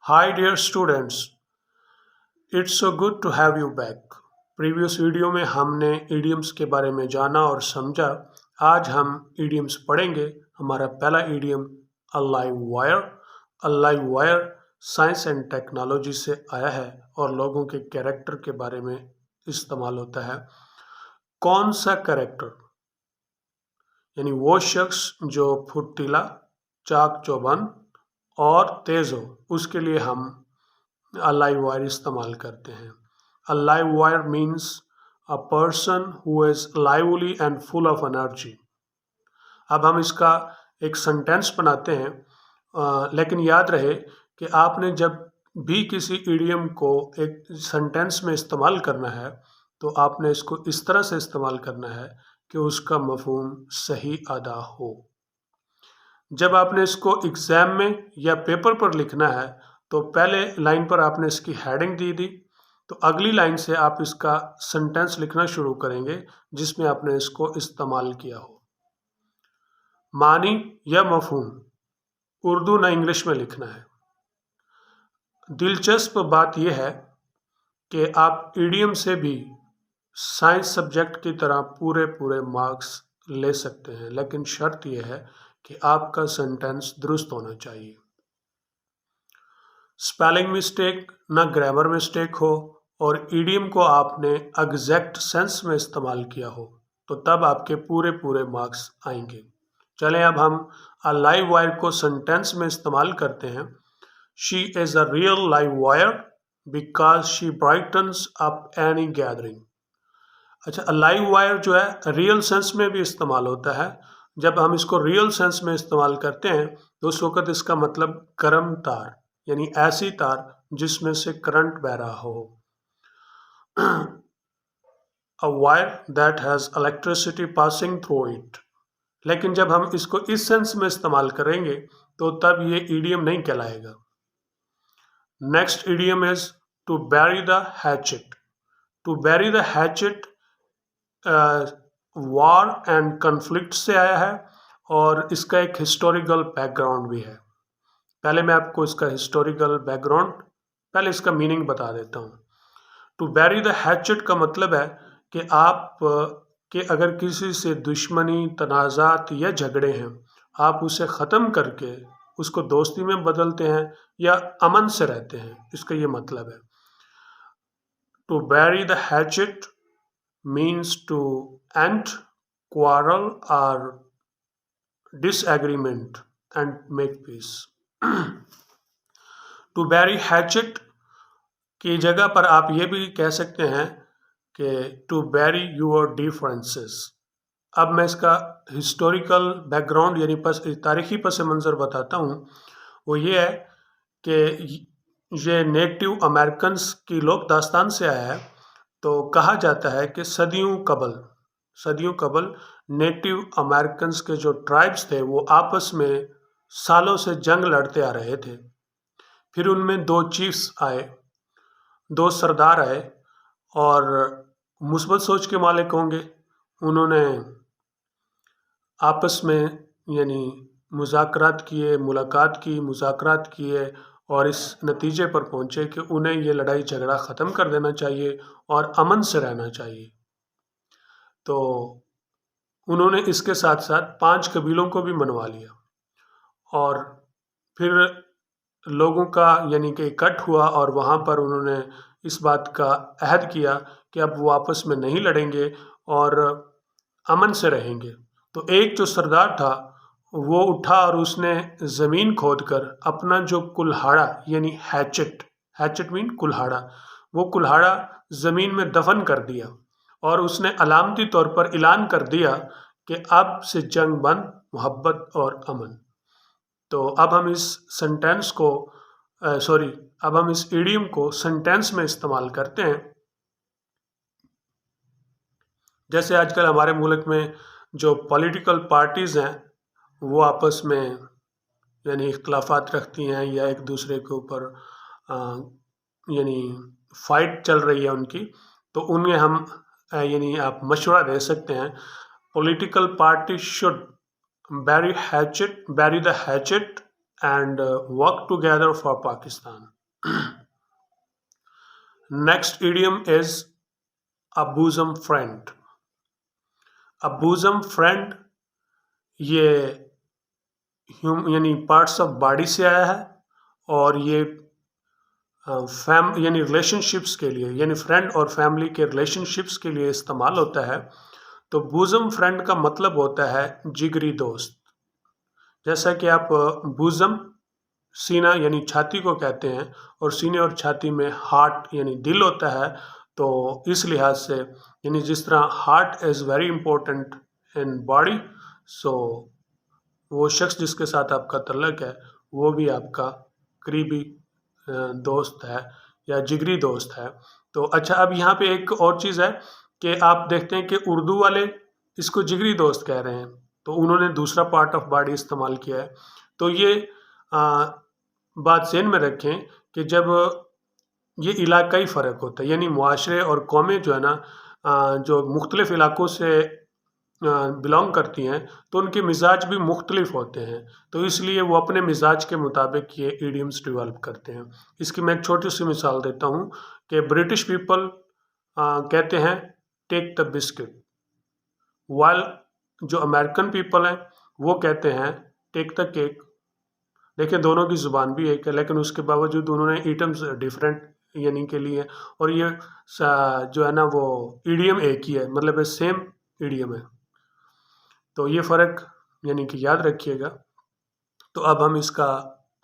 Hi dear students, it's so good to have you back. Previous video में हमने idioms के बारे में जाना और समझा। आज हम idioms पढ़ेंगे। हमारा पहला idiom a live wire। A live wire science and technology से आया है और लोगों के कैरेक्टर के बारे में इस्तेमाल होता है। कौन सा कैरेक्टर, यानी वो शख्स जो फुर्तीला, चाक चौबंद और तेज हो, उसके लिए हम a live wire इस्तेमाल करते हैं। A live wire means a person who is lively and full of energy। अब हम इसका एक सेंटेंस बनाते हैं, लेकिन याद रहे कि आपने जब भी किसी इडियम को एक सेंटेंस में इस्तेमाल करना है तो आपने इसको इस तरह से इस्तेमाल करना है कि उसका मफहूम सही अदा हो। जब आपने इसको एग्ज़ाम में या पेपर पर लिखना है तो पहले लाइन पर आपने इसकी हेडिंग दी, तो अगली लाइन से आप इसका सेंटेंस लिखना शुरू करेंगे जिसमें आपने इसको इस्तेमाल किया हो। मानी या मफहूम उर्दू ना इंग्लिश में लिखना है। दिलचस्प बात यह है कि आप इडियम से भी साइंस सब्जेक्ट की तरह पूरे मार्क्स ले सकते हैं, लेकिन शर्त यह है कि आपका सेंटेंस दुरुस्त होना चाहिए। स्पेलिंग मिस्टेक ना ग्रामर मिस्टेक हो और इडियम को आपने एग्जैक्ट सेंस में इस्तेमाल किया हो, तो तब आपके पूरे मार्क्स आएंगे। चलें अब हम अ लाइव वायर को सेंटेंस में इस्तेमाल करते हैं। She is a real live wire because she brightens up any gathering. अच्छा, अ लाइव वायर जो है रियल सेंस में भी इस्तेमाल होता है। जब हम इसको रियल सेंस में इस्तेमाल करते हैं तो उस वक़्त इसका मतलब गर्म तार, यानी ऐसी तार जिसमें से करंट बह रहा हो। A wire that has electricity passing through it. लेकिन जब हम इसको इस सेंस में इस्तेमाल करेंगे तो तब ये ईडियम नहीं कहलाएगा। Next idiom is to bury the hatchet. To bury the hatchet war and conflict से आया है और इसका एक हिस्टोरिकल बैकग्राउंड भी है। पहले मैं आपको इसका हिस्टोरिकल बैकग्राउंड, पहले इसका मीनिंग बता देता हूँ। टू बैरी द हैचेट का मतलब है कि आप कि अगर किसी से दुश्मनी, तनाज़ात या झगड़े हैं, आप उसे ख़त्म करके उसको दोस्ती में बदलते हैं या अमन से रहते हैं, इसका ये मतलब है। To bury the hatchet means to end quarrel or disagreement and make peace। to bury hatchet की जगह पर आप ये भी कह सकते हैं कि to bury your differences। अब मैं इसका हिस्टोरिकल बैकग्राउंड यानी तारीखी पस मंज़र बताता हूँ। वो ये है कि ये नेटिव अमेरिकन्स की लोक दास्तान से आया है। तो कहा जाता है कि सदियों कबल नेटिव अमेरिकन्स के जो ट्राइब्स थे वो आपस में सालों से जंग लड़ते आ रहे थे। फिर उनमें दो चीफ्स आए, दो सरदार आए और मुस्बत सोच के मालिक होंगे। उन्होंने आपस में यानी मुज़ाकरात किए और इस नतीजे पर पहुँचे कि उन्हें ये लड़ाई झगड़ा ख़त्म कर देना चाहिए और अमन से रहना चाहिए। तो उन्होंने इसके साथ साथ 5 कबीलों को भी मनवा लिया और फिर लोगों का यानी कि इकट्ठ हुआ और वहाँ पर उन्होंने इस बात का अहद किया कि अब वो आपस में नहीं लड़ेंगे और अमन से रहेंगे। तो एक जो सरदार था वो उठा और उसने ज़मीन खोदकर अपना जो कुल्हाड़ा यानी हैचेट मीन कुल्हाड़ा, वो कुल्हाड़ा ज़मीन में दफन कर दिया और उसने अलामती तौर पर ऐलान कर दिया कि अब से जंग बंद, मोहब्बत और अमन। तो अब हम इस सेंटेंस को अब हम इस इडियम को सेंटेंस में इस्तेमाल करते हैं। जैसे आजकल हमारे मुल्क में जो पॉलिटिकल पार्टीज़ हैं वो आपस में यानी इख्तलाफात रखती हैं या एक दूसरे के ऊपर यानी फाइट चल रही है उनकी, तो उन्हें हम यानी आप मशवरा दे सकते हैं, political party should bury the hatchet and work together for Pakistan। Next idiom is a bosom friend. A bosom friend ये यानी पार्ट्स ऑफ बॉडी से आया है, और ये यानी रिलेशनशिप्स के लिए, यानी फ्रेंड और फैमिली के रिलेशनशिप्स के लिए इस्तेमाल होता है। तो bosom फ्रेंड का मतलब होता है जिगरी दोस्त। जैसा कि आप bosom सीना यानी छाती को कहते हैं, और सीने और छाती में हार्ट यानी दिल होता है। तो इस लिहाज से यानी जिस तरह heart is very important in body, so वो शख्स जिसके साथ आपका तल्लक है वो भी आपका करीबी दोस्त है या जिगरी दोस्त है। तो अच्छा, अब यहाँ पे एक और चीज़ है कि आप देखते हैं कि उर्दू वाले इसको जिगरी दोस्त कह रहे हैं, तो उन्होंने दूसरा पार्ट ऑफ बॉडी इस्तेमाल किया है। तो ये बात ज़हन में रखें कि जब ये इलाकाई फ़र्क होता है, यानी मुआशरे और कौमें जो है ना, जो मुख्तलिफ़ इलाकों से बिलोंग करती हैं, तो उनके मिजाज भी मुख्तलिफ होते हैं। तो इसलिए वो अपने मिजाज के मुताबिक ये ईडियम्स डेवलप करते हैं। इसकी मैं एक छोटी सी मिसाल देता हूँ कि ब्रिटिश पीपल कहते हैं टेक द बिस्किट, वाइल जो अमेरिकन पीपल हैं वो कहते हैं टेक द केक। देखिए, दोनों की ज़ुबान भी एक है, लेकिन उसके बावजूद उन्होंने ईडियम्स डिफरेंट यानी के लिए, और ये जो है ना वो ईडियम एक ही है, मतलब सेम ईडियम है। तो ये फ़र्क यानी कि याद रखिएगा। तो अब हम इसका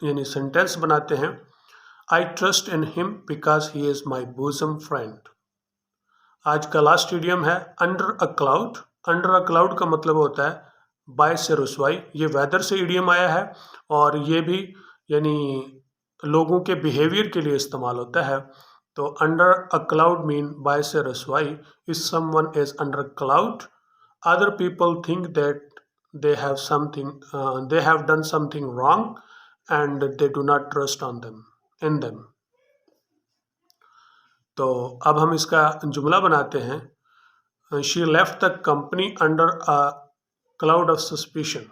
यानी सेंटेंस बनाते हैं। I trust in him because he is my bosom friend. आज का लास्ट इडियम है under a cloud. Under a cloud का मतलब होता है बाय से रुसवाई। ये वेदर से इडियम आया है, और ये भी यानी लोगों के बिहेवियर के लिए इस्तेमाल होता है। तो under a cloud mean by से रुसवाई। If someone is under cloud, other people think that they have done something wrong, and they do not trust in them. तो अब हम इसका जुमला बनाते हैं। She left the company under a cloud of suspicion.